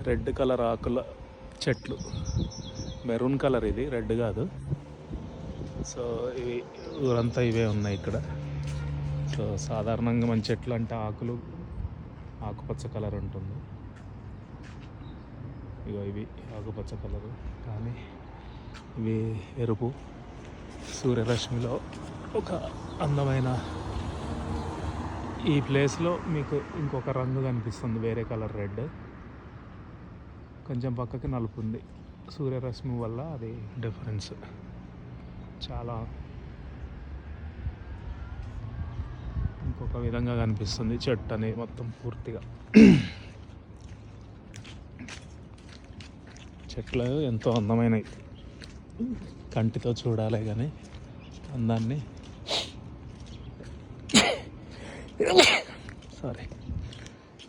Red colour ఆకుల చెట్లు, maroon colour, ఇది red కాదు. సో ఇవి ఊరంతా ఇవే ఉన్నాయి ఇక్కడ. సో సాధారణంగా మన చెట్లు అంటే ఆకులు ఆకుపచ్చ కలర్ ఉంటుంది. ఇగో ఇవి ఆకుపచ్చ కలరు, కానీ ఇవి ఎరుపు. సూర్యరశ్మిలో ఒక అందమైన ఈ ప్లేస్లో మీకు ఇంకొక రంగు కనిపిస్తుంది, వేరే కలర్ రెడ్. కొంచెం పక్కకి నలుపు ఉంది. సూర్యరశ్మి వల్ల అది డిఫరెన్స్. చాలా ఇంకొక విధంగా కనిపిస్తుంది చెట్టు అనేది మొత్తం పూర్తిగా. చెట్లు ఎంతో అందమైనవి, కంటితో చూడాలి కానీ అందాన్ని